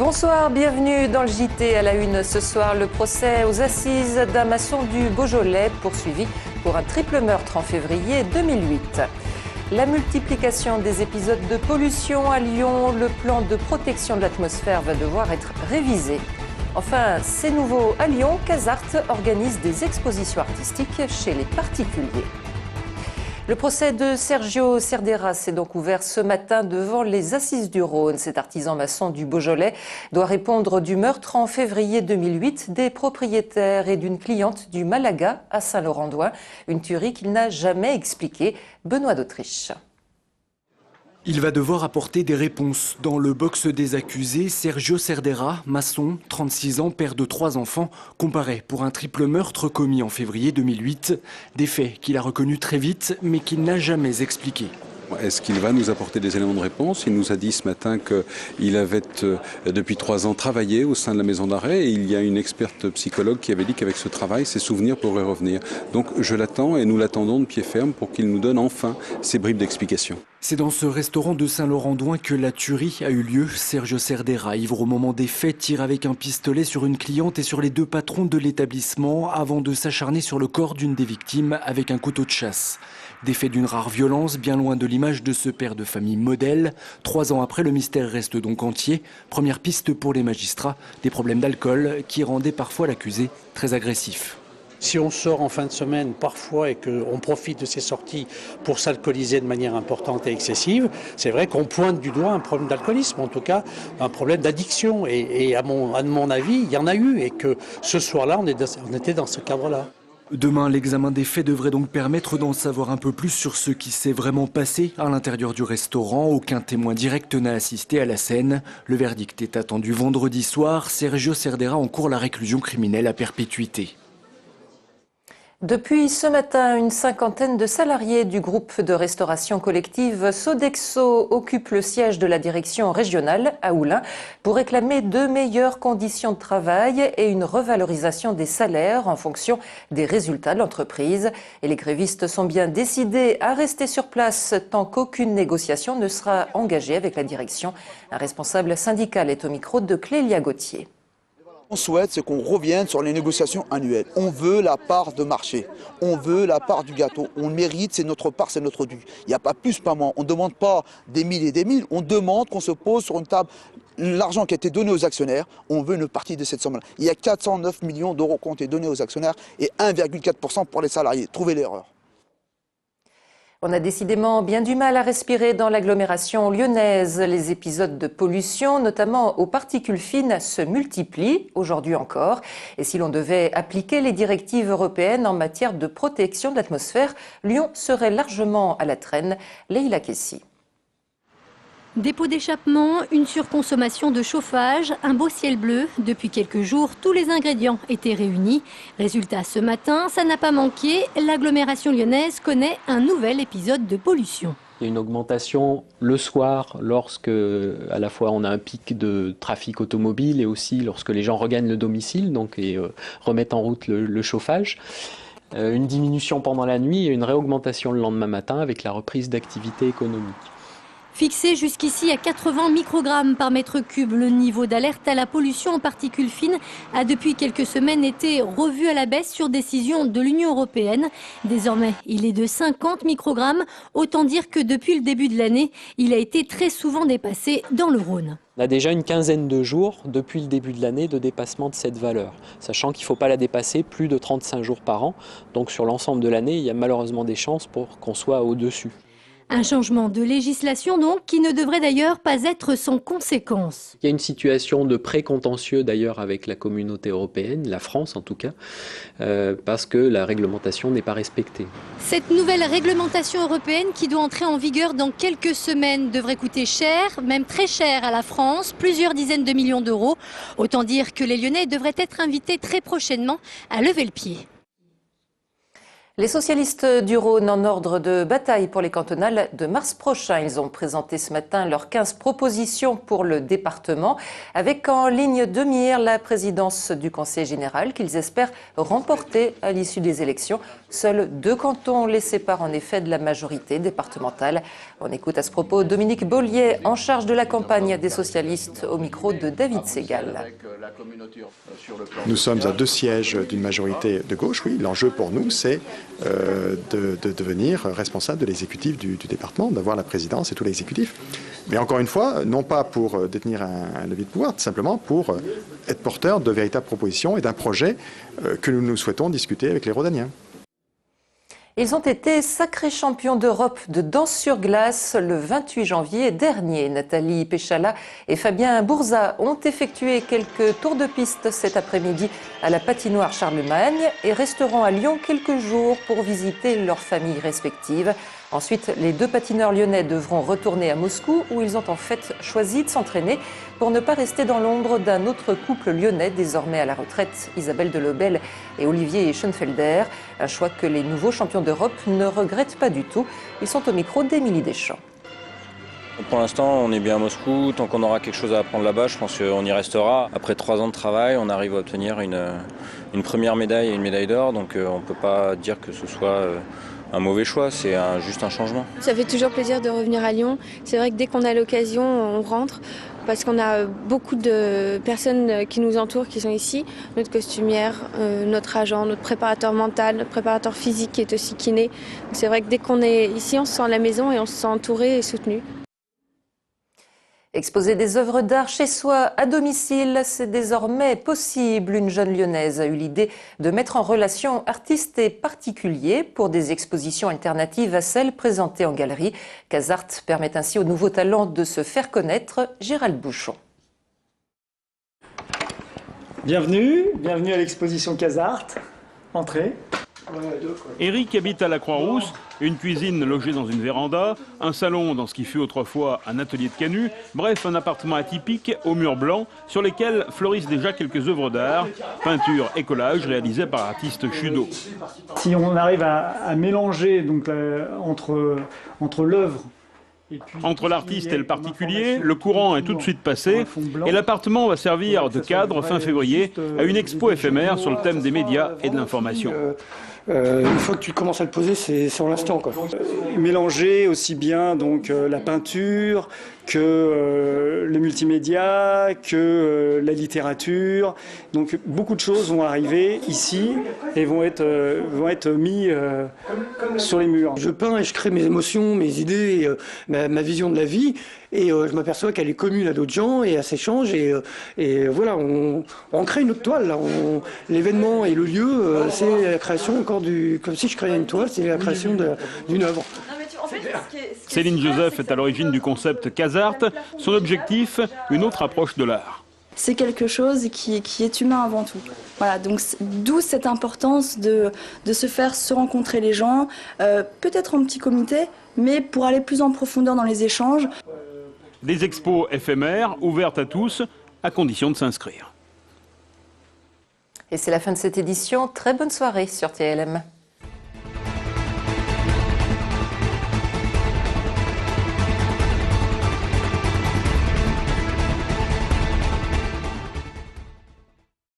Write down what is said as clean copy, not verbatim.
Bonsoir, bienvenue dans le JT. À la une ce soir, le procès aux assises d'un maçon du Beaujolais poursuivi pour un triple meurtre en février 2008. La multiplication des épisodes de pollution à Lyon, le plan de protection de l'atmosphère va devoir être révisé. Enfin, c'est nouveau à Lyon, Casart organise des expositions artistiques chez les particuliers. Le procès de Sergio Cerdeira s'est donc ouvert ce matin devant les Assises du Rhône. Cet artisan maçon du Beaujolais doit répondre du meurtre en février 2008 des propriétaires et d'une cliente du Malaga à Saint-Laurent-d'Ouin. Une tuerie qu'il n'a jamais expliquée. Benoît d'Autriche. Il va devoir apporter des réponses. Dans le box des accusés, Sergio Cerdeira, maçon, 36 ans, père de 3 enfants, comparaît pour un triple meurtre commis en février 2008. Des faits qu'il a reconnus très vite, mais qu'il n'a jamais expliqués. Est-ce qu'il va nous apporter des éléments de réponse? Il nous a dit ce matin qu'il avait depuis 3 ans travaillé au sein de la maison d'arrêt et il y a une experte psychologue qui avait dit qu'avec ce travail, ses souvenirs pourraient revenir. Donc je l'attends et nous l'attendons de pied ferme pour qu'il nous donne enfin ces bribes d'explication. C'est dans ce restaurant de Saint-Laurent-d'Ouin que la tuerie a eu lieu. Sergio Cerdeira, ivre au moment des faits, tire avec un pistolet sur une cliente et sur les 2 patrons de l'établissement avant de s'acharner sur le corps d'une des victimes avec un couteau de chasse. Des faits d'une rare violence, bien loin de l'image de ce père de famille modèle. 3 ans après, le mystère reste donc entier. Première piste pour les magistrats, des problèmes d'alcool qui rendaient parfois l'accusé très agressif. Si on sort en fin de semaine parfois et qu'on profite de ces sorties pour s'alcooliser de manière importante et excessive, c'est vrai qu'on pointe du doigt un problème d'alcoolisme, en tout cas un problème d'addiction. Et à mon avis, il y en a eu et que ce soir-là, on était dans ce cadre-là. Demain, l'examen des faits devrait donc permettre d'en savoir un peu plus sur ce qui s'est vraiment passé à l'intérieur du restaurant. Aucun témoin direct n'a assisté à la scène. Le verdict est attendu vendredi soir. Sergio Cerdeira encourt la réclusion criminelle à perpétuité. Depuis ce matin, une cinquantaine de salariés du groupe de restauration collective Sodexo occupent le siège de la direction régionale à Oullins pour réclamer de meilleures conditions de travail et une revalorisation des salaires en fonction des résultats de l'entreprise. Et les grévistes sont bien décidés à rester sur place tant qu'aucune négociation ne sera engagée avec la direction. Un responsable syndical est au micro de Clélia Gauthier. On souhaite, c'est qu'on revienne sur les négociations annuelles. On veut la part de marché, on veut la part du gâteau. On le mérite, c'est notre part, c'est notre dû. Il n'y a pas plus, pas moins. On ne demande pas des mille et des mille, on demande qu'on se pose sur une table. L'argent qui a été donné aux actionnaires, on veut une partie de cette somme-là. Il y a 409 millions d'euros qui ont été donnés aux actionnaires et 1,4% pour les salariés. Trouvez l'erreur. On a décidément bien du mal à respirer dans l'agglomération lyonnaise. Les épisodes de pollution, notamment aux particules fines, se multiplient, aujourd'hui encore. Et si l'on devait appliquer les directives européennes en matière de protection de l'atmosphère, Lyon serait largement à la traîne. Leïla Kessi. Dépôt d'échappement, une surconsommation de chauffage, un beau ciel bleu. Depuis quelques jours, tous les ingrédients étaient réunis. Résultat, ce matin, ça n'a pas manqué. L'agglomération lyonnaise connaît un nouvel épisode de pollution. Il y a une augmentation le soir lorsque, à la fois, on a un pic de trafic automobile et aussi lorsque les gens regagnent le domicile et remettent en route le chauffage. Une diminution pendant la nuit et une réaugmentation le lendemain matin avec la reprise d'activité économique. Fixé jusqu'ici à 80 microgrammes par mètre cube, le niveau d'alerte à la pollution en particules fines a depuis quelques semaines été revu à la baisse sur décision de l'Union européenne. Désormais, il est de 50 microgrammes, autant dire que depuis le début de l'année, il a été très souvent dépassé dans le Rhône. On a déjà une quinzaine de jours depuis le début de l'année de dépassement de cette valeur, sachant qu'il ne faut pas la dépasser plus de 35 jours par an. Donc sur l'ensemble de l'année, il y a malheureusement des chances pour qu'on soit au-dessus. Un changement de législation donc qui ne devrait d'ailleurs pas être sans conséquences. Il y a une situation de pré-contentieux d'ailleurs avec la communauté européenne, la France en tout cas, parce que la réglementation n'est pas respectée. Cette nouvelle réglementation européenne qui doit entrer en vigueur dans quelques semaines devrait coûter cher, même très cher à la France, plusieurs dizaines de millions d'euros. Autant dire que les Lyonnais devraient être invités très prochainement à lever le pied. Les socialistes du Rhône en ordre de bataille pour les cantonales de mars prochain. Ils ont présenté ce matin leurs 15 propositions pour le département, avec en ligne de mire la présidence du Conseil général qu'ils espèrent remporter à l'issue des élections. Seuls 2 cantons les séparent en effet de la majorité départementale. On écoute à ce propos Dominique Bollier, en charge de la campagne des socialistes, au micro de David Segal. Nous sommes à 2 sièges d'une majorité de gauche. Oui, l'enjeu pour nous, c'est de devenir responsable de l'exécutif du département, d'avoir la présidence et tout l'exécutif. Mais encore une fois, non pas pour détenir un levier de pouvoir, tout simplement pour être porteur de véritables propositions et d'un projet que nous souhaitons discuter avec les Rhodaniens. Ils ont été sacrés champions d'Europe de danse sur glace le 28 janvier dernier. Nathalie Péchala et Fabien Bourza ont effectué quelques tours de piste cet après-midi à la patinoire Charlemagne et resteront à Lyon quelques jours pour visiter leurs familles respectives. Ensuite, les 2 patineurs lyonnais devront retourner à Moscou où ils ont en fait choisi de s'entraîner pour ne pas rester dans l'ombre d'un autre couple lyonnais désormais à la retraite, Isabelle Delobel et Olivier Schoenfelder. Un choix que les nouveaux champions d'Europe ne regrettent pas du tout. Ils sont au micro d'Émilie Deschamps. Pour l'instant, on est bien à Moscou. Tant qu'on aura quelque chose à apprendre là-bas, je pense qu'on y restera. Après 3 ans de travail, on arrive à obtenir une première médaille et une médaille d'or. Donc on ne peut pas dire que ce soit un mauvais choix, c'est juste un changement. Ça fait toujours plaisir de revenir à Lyon. C'est vrai que dès qu'on a l'occasion, on rentre parce qu'on a beaucoup de personnes qui nous entourent, qui sont ici. Notre costumière, notre agent, notre préparateur mental, notre préparateur physique qui est aussi kiné. C'est vrai que dès qu'on est ici, on se sent à la maison et on se sent entouré et soutenu. Exposer des œuvres d'art chez soi, à domicile, c'est désormais possible. Une jeune Lyonnaise a eu l'idée de mettre en relation artistes et particuliers pour des expositions alternatives à celles présentées en galerie. Casart permet ainsi aux nouveaux talents de se faire connaître. Gérald Bouchon. Bienvenue à l'exposition Casart. Entrez. Eric habite à la Croix-Rousse, une cuisine logée dans une véranda, un salon dans ce qui fut autrefois un atelier de canut, bref un appartement atypique aux murs blancs sur lesquels fleurissent déjà quelques œuvres d'art, peinture et collage réalisés par l'artiste Chudo. Si on arrive à mélanger donc, entre l'œuvre entre l'artiste et le particulier, le courant est tout de suite passé et l'appartement va servir de cadre fin février à une expo éphémère sur le thème des médias et de l'information. Une fois que tu commences à le poser, c'est sur l'instant. Mélanger aussi bien donc, la peinture que le multimédia, que la littérature. Donc beaucoup de choses vont arriver ici et vont être mis sur les murs. Je peins et je crée mes émotions, mes idées, ma vision de la vie. Et je m'aperçois qu'elle est commune à d'autres gens et elle s'échange. Et voilà, on crée une autre toile. L'événement et le lieu, c'est la création encore comme si je créais une toile, c'est la création d'une œuvre. Céline Joseph est à l'origine du concept Casart. Son objectif, une autre approche de l'art. C'est quelque chose qui est humain avant tout. Voilà, donc d'où cette importance de se rencontrer les gens, peut-être en petit comité, mais pour aller plus en profondeur dans les échanges. Des expos éphémères, ouvertes à tous, à condition de s'inscrire. Et c'est la fin de cette édition. Très bonne soirée sur TLM.